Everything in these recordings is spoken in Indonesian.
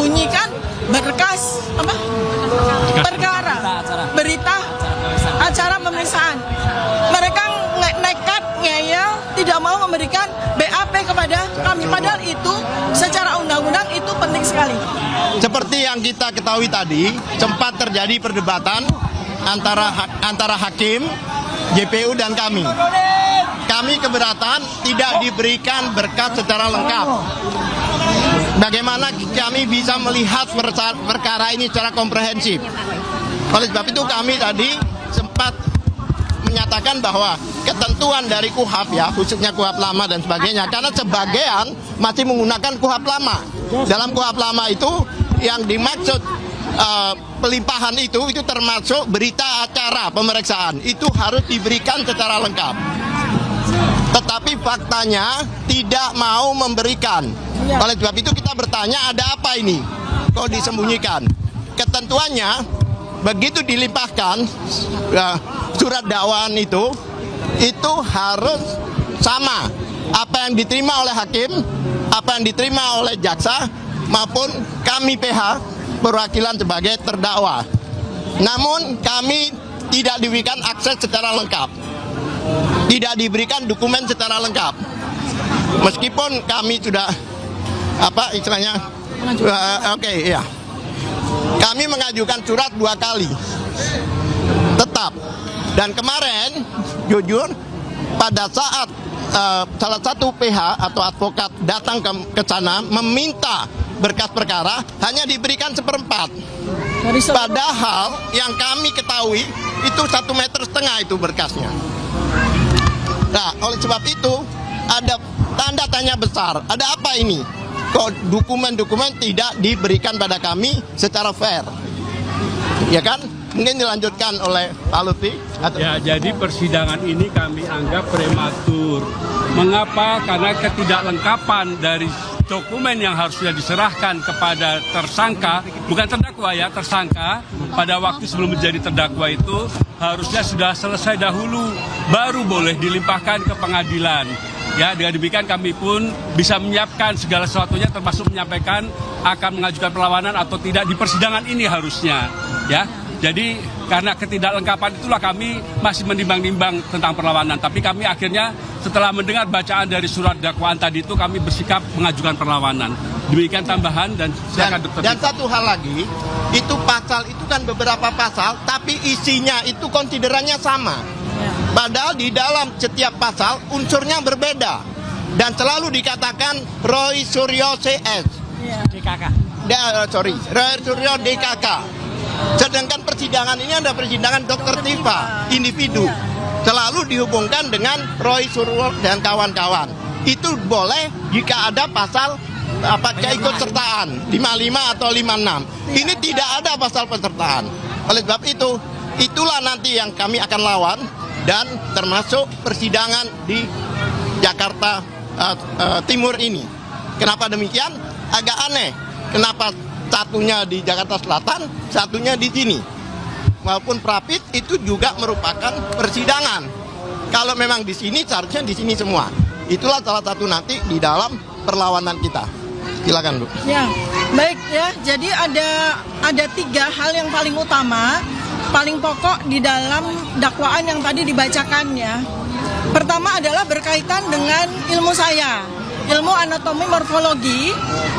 menyembunyikan berkas apa? Perkara, berita, acara pemeriksaan. Mereka nekat ngeyel, tidak mau memberikan BAP kepada kami. Padahal itu secara undang-undang itu penting sekali. Seperti yang kita ketahui tadi, sempat terjadi perdebatan antara hakim, JPU dan kami. Kami keberatan tidak diberikan berkas secara lengkap. Bagaimana kami bisa melihat perkara ini secara komprehensif? Oleh sebab itu kami tadi sempat menyatakan bahwa ketentuan dari KUHP ya, khususnya KUHP lama dan sebagainya, karena sebagian masih menggunakan KUHP lama. Dalam KUHP lama itu yang dimaksud pelimpahan itu termasuk berita acara pemeriksaan. Itu harus diberikan secara lengkap. Tetapi faktanya tidak mau memberikan. Oleh sebab itu kita bertanya, ada apa ini? Kok disembunyikan? Ketentuannya begitu dilimpahkan surat dakwaan itu harus sama. Apa yang diterima oleh hakim, apa yang diterima oleh jaksa, maupun kami PH perwakilan sebagai terdakwa. Namun kami tidak diberikan akses secara lengkap. Tidak diberikan dokumen secara lengkap. Meskipun kami sudah kami mengajukan surat 2 kali tetap, dan kemarin jujur pada saat salah satu PH atau advokat datang ke sana meminta berkas perkara, hanya diberikan 1/4. Padahal yang kami ketahui itu 1,5 meter itu berkasnya. Nah, oleh sebab itu ada tanda tanya besar. Ada apa ini? Kok dokumen-dokumen tidak diberikan pada kami secara fair? Ya kan? Mungkin dilanjutkan oleh Pak Lutfi. Ya, jadi persidangan ini kami anggap prematur. Mengapa? Karena ketidaklengkapan dari dokumen yang harusnya diserahkan kepada tersangka, bukan terdakwa ya, tersangka, pada waktu sebelum menjadi terdakwa itu harusnya sudah selesai dahulu, baru boleh dilimpahkan ke pengadilan. Ya, dengan demikian kami pun bisa menyiapkan segala sesuatunya, termasuk menyampaikan akan mengajukan perlawanan atau tidak di persidangan ini harusnya. Ya, jadi karena ketidaklengkapan itulah kami masih menimbang-nimbang tentang perlawanan. Tapi kami akhirnya setelah mendengar bacaan dari surat dakwaan tadi itu, kami bersikap mengajukan perlawanan. Demikian tambahan dan silakan Dr. Dan satu hal lagi, itu pasal itu kan beberapa pasal, tapi isinya itu konsiderannya sama. Padahal di dalam setiap pasal unsurnya berbeda. Dan selalu dikatakan Roy Suryo CS. DKK. Roy Suryo DKK. Sedangkan persidangan ini ada persidangan Dr. Tifa, individu. Selalu dihubungkan dengan Roy Suryo dan kawan-kawan. Itu boleh jika ada pasal keikutsertaan 55 atau 56. Ini tidak ada pasal pesertaan. Oleh sebab itu, itulah nanti yang kami akan lawan, dan termasuk persidangan di Jakarta Timur ini. Kenapa demikian? Agak aneh. Kenapa satunya di Jakarta Selatan, satunya di sini? Walaupun Prapit itu juga merupakan persidangan. Kalau memang di sini, seharusnya di sini semua. Itulah salah satu nanti di dalam perlawanan kita. Silakan, Bu. Ya, baik ya. Jadi ada 3 hal yang paling utama, paling pokok di dalam dakwaan yang tadi dibacakannya. Pertama adalah berkaitan dengan ilmu saya, ilmu anatomi morfologi,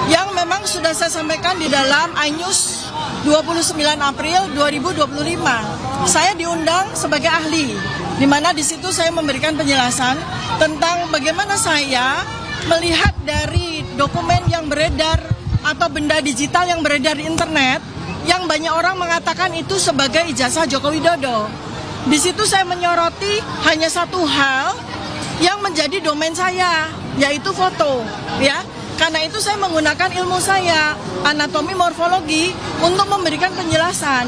yang memang sudah saya sampaikan di dalam iNews 29 April 2025. Saya diundang sebagai ahli, di mana di situ saya memberikan penjelasan tentang bagaimana saya melihat dari dokumen yang beredar atau benda digital yang beredar di internet, yang banyak orang mengatakan itu sebagai ijazah Joko Widodo. Di situ saya menyoroti hanya satu hal yang menjadi domain saya, yaitu foto, ya. Karena itu saya menggunakan ilmu saya, anatomi morfologi, untuk memberikan penjelasan,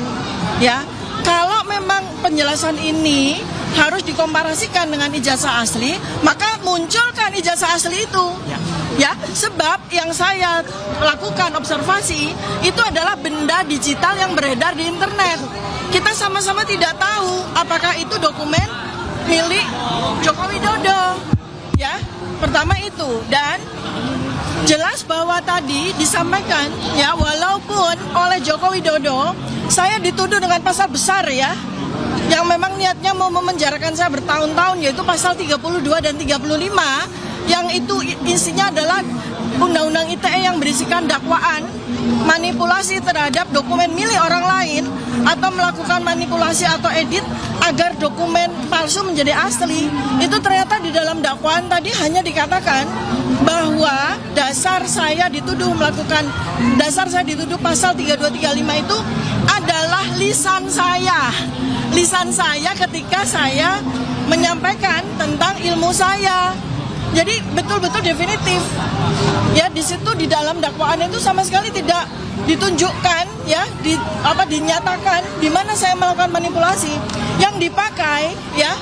ya. Kalau memang penjelasan ini harus dikomparasikan dengan ijazah asli, maka munculkan ijazah asli itu. Ya, sebab yang saya lakukan observasi itu adalah benda digital yang beredar di internet. Kita sama-sama tidak tahu apakah itu dokumen milik Joko Widodo. Ya, pertama itu. Dan Jelas bahwa tadi disampaikan ya, walaupun oleh Joko Widodo saya dituduh dengan pasal besar ya, yang memang niatnya mau memenjarakan saya bertahun-tahun, yaitu pasal 32 dan 35, yang itu isinya adalah Undang-Undang ITE yang berisikan dakwaan manipulasi terhadap dokumen milik orang lain atau melakukan manipulasi atau edit agar dokumen palsu menjadi asli. Itu ternyata di dalam dakwaan tadi hanya dikatakan bahwa dasar saya dituduh pasal 3235 itu adalah lisan saya. Lisan saya ketika saya menyampaikan tentang ilmu saya. Jadi betul-betul definitif. Ya, di situ di dalam dakwaan itu sama sekali tidak ditunjukkan ya, dinyatakan di mana saya melakukan manipulasi. Yang dipakai ya,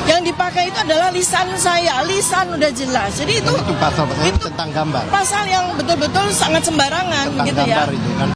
yang dipakai itu adalah lisan saya. Lisan udah jelas. Jadi itu Itu pasal itu tentang gambar. Pasal yang betul-betul sangat sembarangan Tentang gitu ya. gambar itu kan.